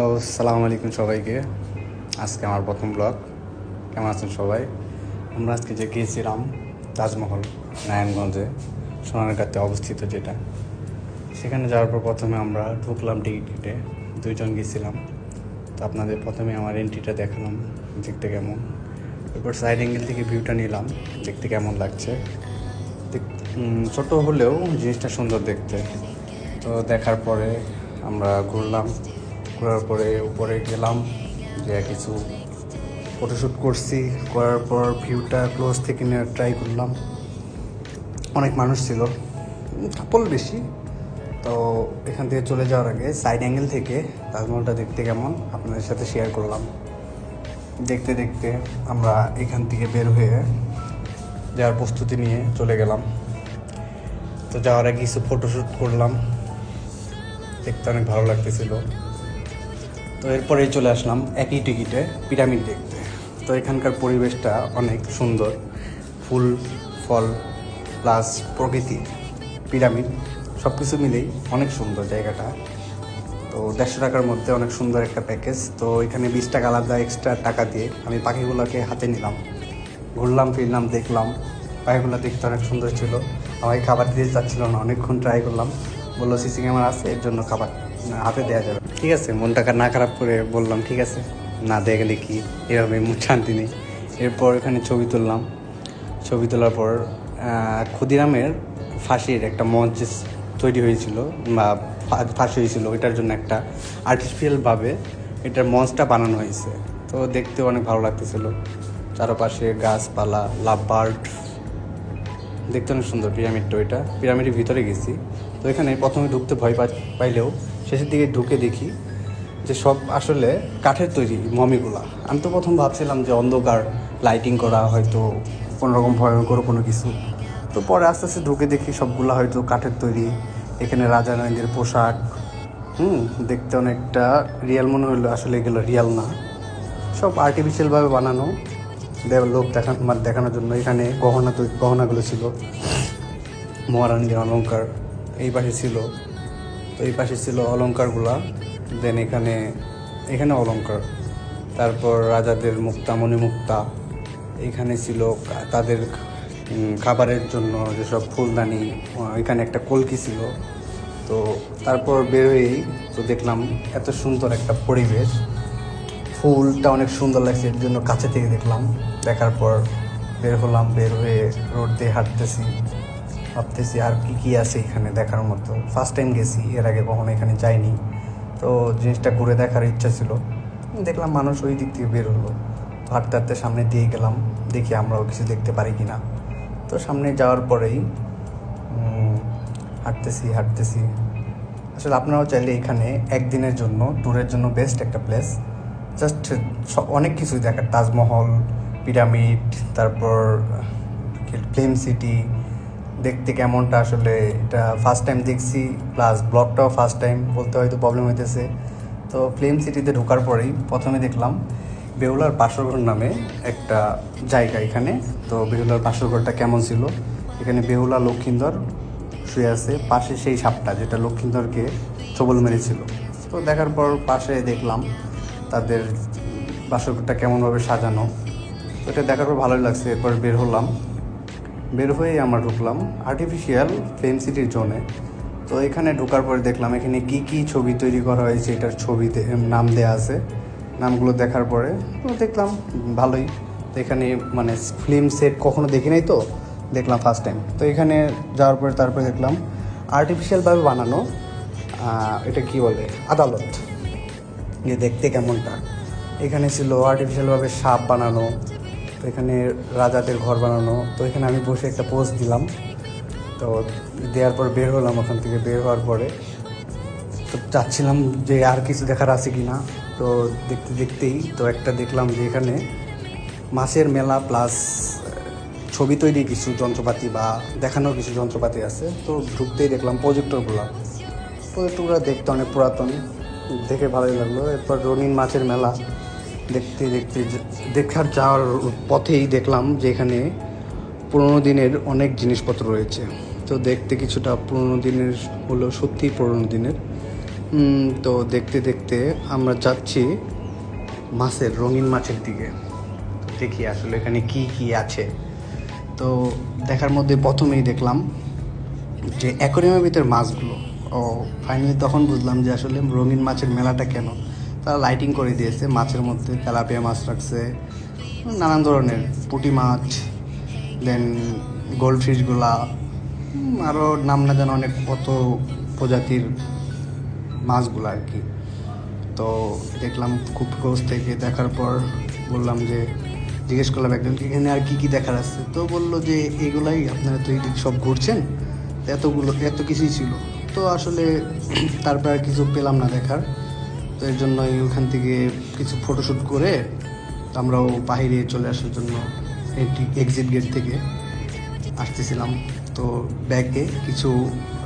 আসসালামু আলাইকুম সবাইকে। আজকে আমার প্রথম ব্লগ। কেমন আছেন সবাই? আমরা আজকে যে গিয়েছিলাম তাজমহল, নারায়ণগঞ্জে সোনারগাঁতে অবস্থিত যেটা, সেখানে যাওয়ার পর প্রথমে আমরা ঢুকলাম টিকিট কেটে। দুইজন গিয়েছিলাম। তো আপনাদের প্রথমে আমার এন্ট্রিটা দেখালাম দেখতে কেমন, এরপর সাইড অ্যাঙ্গেল থেকে ভিউটা নিলাম দেখতে কেমন লাগছে। ছোটো হলেও জিনিসটা সুন্দর দেখতে। তো দেখার পরে আমরা ঘোরার পরে উপরে গেলাম, যে কিছু ফটোশ্যুট করার পর ভিউটা ক্লোজ থেকে নেওয়ার ট্রাই করলাম। অনেক মানুষ ছিল, কাপল বেশি। তো এখান থেকে চলে যাওয়ার আগে সাইড অ্যাঙ্গেল থেকে তাজমহলটা দেখতে কেমন আপনাদের সাথে শেয়ার করলাম। দেখতে দেখতে আমরা এখান থেকে বের হয়ে যাওয়ার প্রস্তুতি নিয়ে চলে গেলাম। তো যাওয়ার আগে কিছু ফটোশ্যুট করলাম, দেখতে অনেক ভালো লাগতেছিল। তো এরপরে চলে আসলাম একই টিকিটে পিরামিড দেখতে। তো এখানকার পরিবেশটা অনেক সুন্দর, ফুল ফল প্লাস প্রকৃতি, পিরামিড সব কিছু মিলেই অনেক সুন্দর জায়গাটা। তো 150 টাকার মধ্যে অনেক সুন্দর একটা প্যাকেজ। তো এখানে 20 টাকা আলাদা এক্সট্রা টাকা দিয়ে আমি পাখিগুলোকে হাতে নিলাম, ঘুরলাম ফিরলাম, দেখলাম। পাখিগুলো দেখতে অনেক সুন্দর ছিল। আমাকে খাবার দিতে চাচ্ছিল না, অনেকক্ষণ ট্রাই করলাম। বললো সিসি ক্যামেরা আছে, এর জন্য খাবার হাতে দেওয়া যাবে। ঠিক আছে, মনটা না খারাপ করে বললাম ঠিক আছে, না দিয়ে গেলে কি, এভাবে মন শান্তি নেই। এরপর এখানে ছবি তুললাম। ছবি তোলার পর ক্ষুদিরামের ফাঁসির একটা মঞ্চ তৈরি হয়েছিল বা ফাঁসি হয়েছিল, এটার জন্য একটা আর্টিফিশিয়ালভাবে এটার মঞ্চটা বানানো হয়েছে। তো দেখতে অনেক ভালো লাগতেছিল। চারপাশে গাছপালা, লাভ বার্ড, দেখতে অনেক সুন্দর। পিরামিডটা, ওইটা পিরামিডের ভিতরে গেছি। তো এখানে প্রথমে ঢুকতে ভয় পাইলেও শেষের দিকে ঢুকে দেখি যে সব আসলে কাঠের তৈরি মমিগুলা। আমি তো প্রথম ভাবছিলাম যে অন্ধকার লাইটিং করা, হয়তো কোনোরকম ভয়ঙ্কর কোনো কিছু। তো পরে আস্তে আস্তে ঢুকে দেখি সবগুলা হয়তো কাঠের তৈরি। এখানে রাজা রানীদের পোশাক, দেখতে অনেকটা রিয়াল মনে হলো, আসলে এগুলো রিয়াল না, সব আর্টিফিশিয়ালভাবে বানানো, লোক দেখানোর জন্য। এখানে গহনাগুলো ছিল, মহারানীদের অলংকার এই পাশে ছিল। তো এই পাশে ছিল অলংকারগুলা। দেন এখানে অলংকার, তারপর রাজাদের মুক্তা, মণিমুক্তা। এখানে ছিল তাদের খাবারের জন্য যেসব ফুলদানি। এখানে একটা কলকি ছিল। তো তারপর বের হয়েই তো দেখলাম এত সুন্দর একটা পরিবেশ, ফুলটা অনেক সুন্দর লাগছে, এর জন্য কাছে থেকে দেখলাম। দেখার পর বের হলাম, বের হয়ে রোড দিয়ে ভাবতেছি আর কি আছে এখানে দেখার মতো। ফার্স্ট টাইম গেছি, এর আগে কখনো এখানে যাইনি। তো জিনিসটা ঘুরে দেখার ইচ্ছা ছিল। দেখলাম মানুষ ওই দিক থেকে বের হলো। তো হাঁটতে হাঁটতে সামনে দিয়ে গেলাম, দেখি আমরাও কিছু দেখতে পারি কি না। তো সামনে যাওয়ার পরেই হাঁটতেছি। আসলে আপনারাও চাইলে এখানে একদিনের জন্য ট্যুরের জন্য বেস্ট একটা প্লেস। জাস্ট অনেক কিছুই দেখার, তাজমহল, পিরামিড, তারপর ফিল্ম সিটি দেখতে কেমনটা। আসলে এটা ফার্স্ট টাইম দেখছি, প্লাস ব্লগটাও ফার্স্ট টাইম বলতে হয়তো প্রবলেম হইতেছে। তো ফিল্ম সিটিতে ঢোকার পরেই প্রথমে দেখলাম বেহুলার বাসরঘর নামে একটা জায়গা এখানে। তো বেহুলার বাসরঘরটা কেমন ছিল, এখানে বেহুলা লক্ষিন্দর শুয়ে আছে, পাশে সেই সাপটা যেটা লক্ষিন্দরকে ছোবল মেরেছিল। তো দেখার পর পাশে দেখলাম তাদের বাসরঘরটা কেমনভাবে সাজানো। তো এটা দেখার পর ভালোই লাগছে। এরপর বের হয়ে আমরা ঢুকলাম আর্টিফিশিয়াল ফিল্ম সিটির জোনে। তো এখানে ঢোকার পরে দেখলাম এখানে কি ছবি তৈরি করা হয়েছে, এটার ছবিতে নাম দেওয়া আছে। নামগুলো দেখার পরে তো দেখলাম ভালোই। তো এখানে মানে ফিল্ম সেট কখনো দেখি নাই, তো দেখলাম ফার্স্ট টাইম। তো এখানে যাওয়ার পরে তারপরে দেখলাম আর্টিফিশিয়ালভাবে বানানো, এটা কি বলে, আদালত, যে দেখতে কেমনটা। এখানে ছিল আর্টিফিশিয়ালভাবে সাপ বানানো। তো এখানে রাজাদের ঘর বানানো। তো এখানে আমি বসে একটা পোজ দিলাম। তো দেওয়ার পর বের হলাম। ওখান থেকে বের হওয়ার পরে তো চাচ্ছিলাম যে আর কিছু দেখার আছে কি না। তো দেখতেই তো একটা দেখলাম যে এখানে মাছের মেলা প্লাস ছবি তৈরি কিছু যন্ত্রপাতি বা দেখানোর কিছু যন্ত্রপাতি আছে। তো ঢুকতেই দেখলাম প্রজেক্টরগুলো দেখতে অনেক পুরাতন, দেখে ভালোই লাগলো। এরপর রঙিন মাছের মেলা দেখার যাওয়ার পথেই দেখলাম যে এখানে পুরোনো দিনের অনেক জিনিসপত্র রয়েছে। তো দেখতে কিছুটা পুরোনো দিনের হলেও সত্যিই পুরোনো দিনের। তো দেখতে দেখতে আমরা যাচ্ছি রঙিন মাছের দিকে। তো দেখি আসলে এখানে কি কি আছে। তো দেখার মধ্যে প্রথমেই দেখলাম যে অ্যাকোয়ারিয়ামের ভিতর মাছগুলো। ও ফাইনালি তখন বুঝলাম যে আসলে রঙিন মাছের মেলাটা কেন। তারা লাইটিং করে দিয়েছে, মাছের মধ্যে তেলাপিয়া মাছ রাখছে, নানান ধরনের পুঁটি মাছ, দেন গোল্ড ফিশগুলা, আরও নাম না জানা অনেক কত প্রজাতির মাছগুলো আর কি। তো দেখলাম খুব ক্লোজ থেকে। দেখার পর বললাম যে, জিজ্ঞেস করলাম একজনকে এখানে আর কি কি দেখার আছে। তো বললো যে এগুলাই, আপনারা তো এইদিক সব ঘুরছেন, এত কিছুই ছিল। তো আসলে তারপর আর কিছু পেলাম না দেখার। তো এর জন্যই ওখান থেকে কিছু ফটোশ্যুট করে আমরাও বাইরে চলে আসার জন্য এক্সিট গেট থেকে আসতেছিলাম। তো ব্যাগে কিছু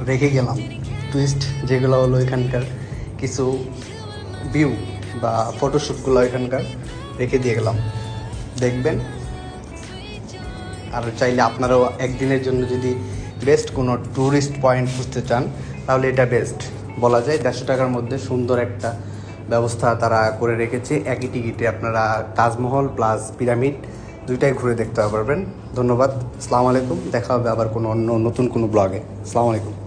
রেখে গেলাম টুইস্ট, যেগুলো হলো এখানকার কিছু ভিউ বা ফটোশ্যুটগুলো এখানকার রেখে দিয়ে গেলাম, দেখবেন। আর চাইলে আপনারাও একদিনের জন্য যদি বেস্ট কোনো ট্যুরিস্ট পয়েন্ট খুঁজতে চান তাহলে এটা বেস্ট বলা যায়। 150 টাকার মধ্যে সুন্দর একটা ব্যবস্থা তারা করে রেখেছে। একই টিকিটে আপনারা তাজমহল প্লাস পিরামিড দুইটাই ঘুরে দেখতে পারবেন। ধন্যবাদ, আসসালামু আলাইকুম। দেখা হবে আবার কোনো অন্য নতুন কোনো ব্লগে। আসসালামু আলাইকুম।